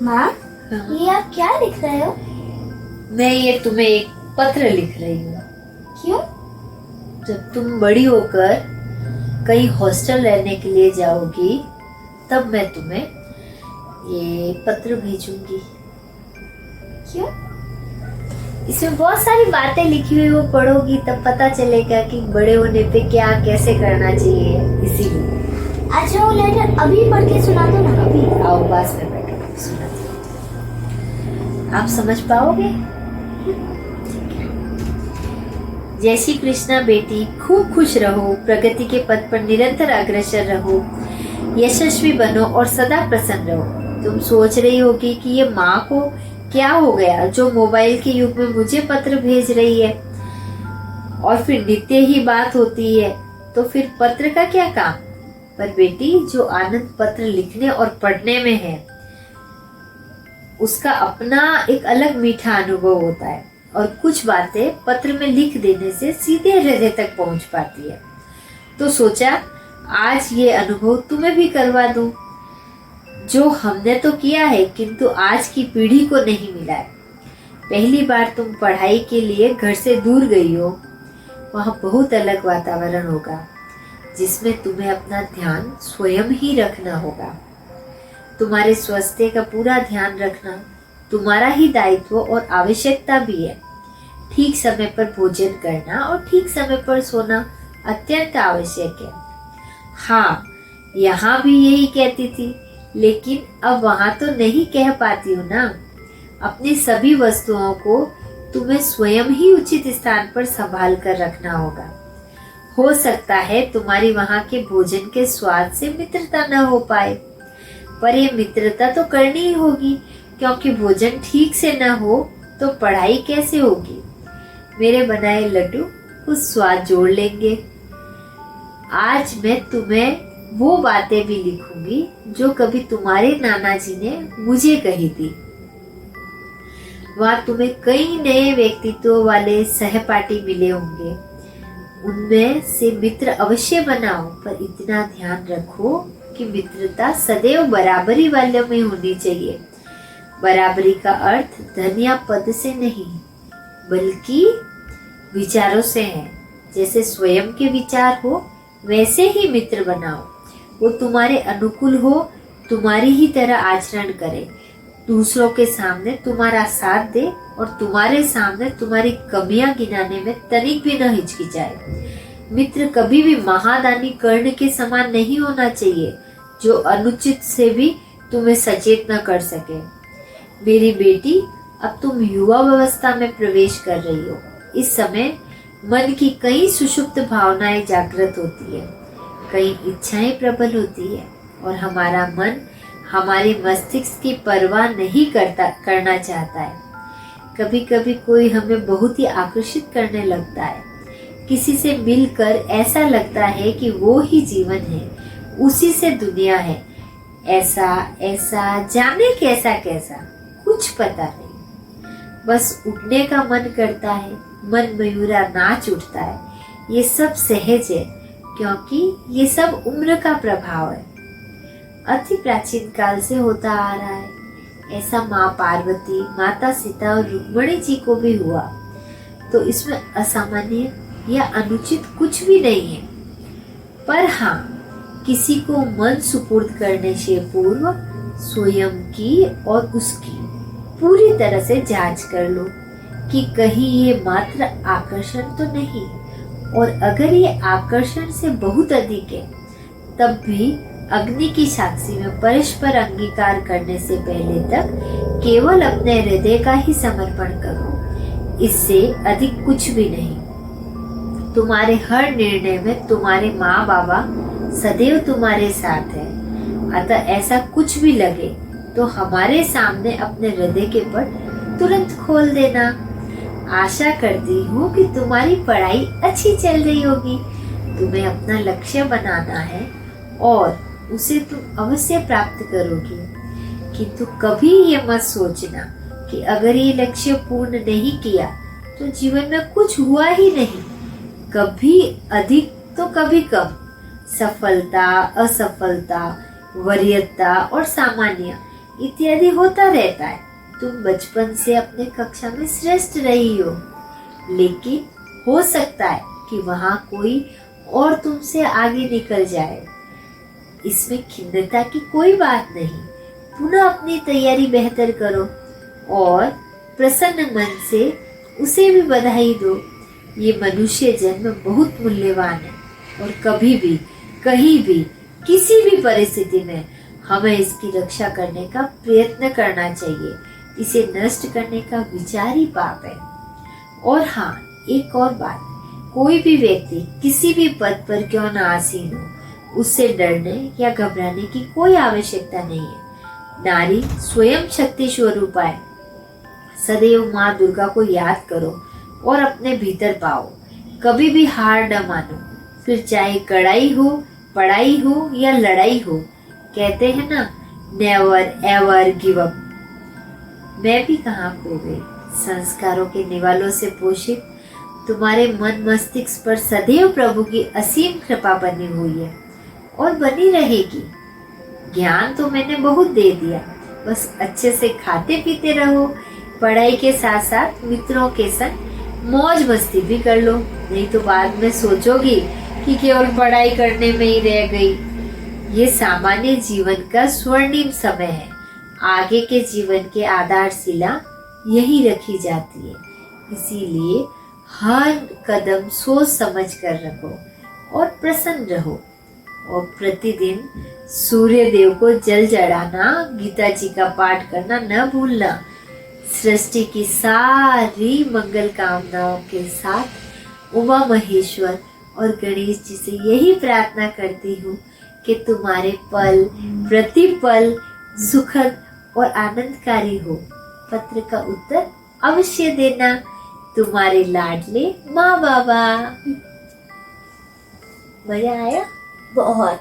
माँ, हाँ। ये आप क्या लिख रहे हो? मैं ये तुम्हें एक पत्र लिख रही हूँ। क्यों? जब तुम बड़ी होकर कहीं हॉस्टल रहने के लिए जाओगी तब मैं तुम्हें ये पत्र भेजूंगी। क्यों? इसमें बहुत सारी बातें लिखी हुई, वो पढ़ोगी तब पता चलेगा कि बड़े होने पे क्या कैसे करना चाहिए। इसीलिए अच्छा, वो लेटर अभी पढ़ के सुना दो ना। अभी आओ, पास में बैठो, सुनाती हूँ। आप समझ पाओगे? जय श्री कृष्णा बेटी, खूब खुश रहो, प्रगति के पथ पर निरंतर अग्रसर रहो, यशस्वी बनो और सदा प्रसन्न रहो। तुम सोच रही होगी कि ये माँ को क्या हो गया जो मोबाइल के युग में मुझे पत्र भेज रही है, और फिर नित्य ही बात होती है, तो फिर पत्र का क्या काम। पर बेटी, जो आनंद पत्र लिखने और पढ़ने में है उसका अपना एक अलग मीठा अनुभव होता है, और कुछ बातें पत्र में लिख देने से सीधे हृदय तक पहुंच पाती है। तो सोचा आज ये अनुभव तुम्हें भी करवा दूं, जो हमने तो किया है किंतु आज की पीढ़ी को नहीं मिला है। पहली बार तुम पढ़ाई के लिए घर से दूर गई हो, वहाँ बहुत अलग वातावरण होगा जिसमें तुम्हें अपना ध्यान स्वयं ही रखना होगा। तुम्हारे स्वास्थ्य का पूरा ध्यान रखना तुम्हारा ही दायित्व और आवश्यकता भी है। ठीक समय पर भोजन करना और ठीक समय पर सोना अत्यंत आवश्यक है। हाँ, यहाँ भी यही कहती थी, लेकिन अब वहाँ तो नहीं कह पाती हूँ ना। अपनी सभी वस्तुओं को तुम्हें स्वयं ही उचित स्थान पर संभाल कर रखना होगा। हो सकता है तुम्हारी वहाँ के भोजन के स्वाद से मित्रता न हो पाए, पर यह मित्रता तो करनी ही होगी, क्योंकि भोजन ठीक से न हो तो पढ़ाई कैसे होगी। मेरे बनाए लड्डू कुछ स्वाद जोड़ लेंगे। आज मैं तुम्हें वो बातें भी लिखूंगी जो कभी तुम्हारे नाना जी ने मुझे कही थी। वहाँ तुम्हें कई नए व्यक्तित्व वाले सहपाठी मिले होंगे, उनमें से मित्र अवश्य बनाओ, पर इतना ध्यान रखो कि मित्रता सदैव बराबरी वाले में होनी चाहिए। बराबरी का अर्थ धन या पद से नहीं, बल्कि विचारों से है। जैसे स्वयं के विचार हो वैसे ही मित्र बनाओ। वो तुम्हारे अनुकूल हो, तुम्हारी ही तरह आचरण करे, दूसरों के सामने तुम्हारा साथ दे और तुम्हारे सामने तुम्हारी कमियां गिनाने में तनिक भी न हिचकिचाए। मित्र कभी भी महादानी कर्ण के समान नहीं होना चाहिए, जो अनुचित से भी तुम्हें सचेत न कर सके। मेरी बेटी, अब तुम युवा अवस्था में प्रवेश कर रही हो। इस समय मन की कई सुषुप्त भावनाएं जागृत होती है, कई इच्छाएं प्रबल होती है, और हमारा मन हमारे मस्तिष्क की परवाह नहीं करना चाहता है। कभी कभी कोई हमें बहुत ही आकर्षित करने लगता है। किसी से मिलकर ऐसा लगता है कि वो ही जीवन है, उसी से दुनिया है। ऐसा ऐसा जाने कैसा कैसा, कुछ पता नहीं। बस उठने का मन करता है, मन मयूरा नाच उठता है। ये सब सहज है, क्योंकि ये सब उम्र का प्रभाव है। अति प्राचीन काल से होता आ रहा है। ऐसा माँ पार्वती, माता सीता और रुक्मिणी जी को भी हुआ, तो इसमें असामान्य या अनुचित कुछ भी नहीं है। पर हाँ, किसी को मन सुपुर्द करने से पूर्व स्वयं की और उसकी पूरी तरह से जांच कर लो कि कहीं ये मात्र आकर्षण तो नहीं, और अगर ये आकर्षण से बहुत अधिक है तब भी अग्नि की साक्षी में परस्पर अंगीकार करने से पहले तक केवल अपने हृदय का ही समर्पण करो। इससे अधिक कुछ भी नहीं। तुम्हारे हर निर्णय में तुम्हारे माँ बाबा सदैव तुम्हारे साथ है। अतः ऐसा कुछ भी लगे तो हमारे सामने अपने हृदय के पट तुरंत खोल देना। आशा करती हूँ कि तुम्हारी पढ़ाई अच्छी चल रही होगी। तुम्हें अपना लक्ष्य बनाना है और उसे तुम अवश्य प्राप्त करोगी, किंतु कभी ये मत सोचना कि अगर ये लक्ष्य पूर्ण नहीं किया तो जीवन में कुछ हुआ ही नहीं। कभी अधिक तो कभी कम, सफलता, असफलता, वरीयता और सामान्य, इत्यादि होता रहता है। तुम बचपन से अपने कक्षा में श्रेष्ठ रही हो, लेकिन हो सकता है कि वहां कोई और तुमसे आगे निकल जाए। इसमें खिन्नता की कोई बात नहीं। पुनः अपनी तैयारी बेहतर करो और प्रसन्न मन से उसे भी बधाई दो। ये मनुष्य जन्म बहुत मूल्यवान है और कभी भी, कहीं भी, किसी भी परिस्थिति में हमें इसकी रक्षा करने का प्रयत्न करना चाहिए। इसे नष्ट करने का विचार ही पाप है। और हाँ, एक और बात, कोई भी व्यक्ति किसी भी पद पर क्यों न आसीन हो, उससे डरने या घबराने की कोई आवश्यकता नहीं है। नारी स्वयं शक्ति स्वरूपा है। सदैव माँ दुर्गा को याद करो और अपने भीतर पाओ। कभी भी हार न मानो, फिर चाहे कड़ाई हो, पढ़ाई हो या लड़ाई हो। कहते हैं ना, नेवर एवर गिव अप। मैं भी कहाँ खो गई। संस्कारों के निवालों से पोषित तुम्हारे मन मस्तिष्क पर सदैव प्रभु की असीम कृपा बनी हुई है और बनी रहेगी। ज्ञान तो मैंने बहुत दे दिया, बस अच्छे से खाते पीते रहो। पढ़ाई के साथ साथ मित्रों के संग मौज मस्ती भी कर लो, नहीं तो बाद में सोचोगी कि केवल पढ़ाई करने में ही रह गई। ये सामान्य जीवन का स्वर्णिम समय है। आगे के जीवन के आधारशिला यही रखी जाती है। इसीलिए हर कदम सोच समझ कर रखो और प्रसन्न रहो। और प्रतिदिन सूर्य देव को जल चढ़ाना, गीता जी का पाठ करना न भूलना। सृष्टि की सारी मंगल कामनाओं के साथ उमा महेश्वर और गणेश जी से यही प्रार्थना करती हूँ कि तुम्हारे पल प्रतिपल सुखद और आनंदकारी हो। पत्र का उत्तर अवश्य देना। तुम्हारे लाडले माँ बाबा। मजा आया? बहुत।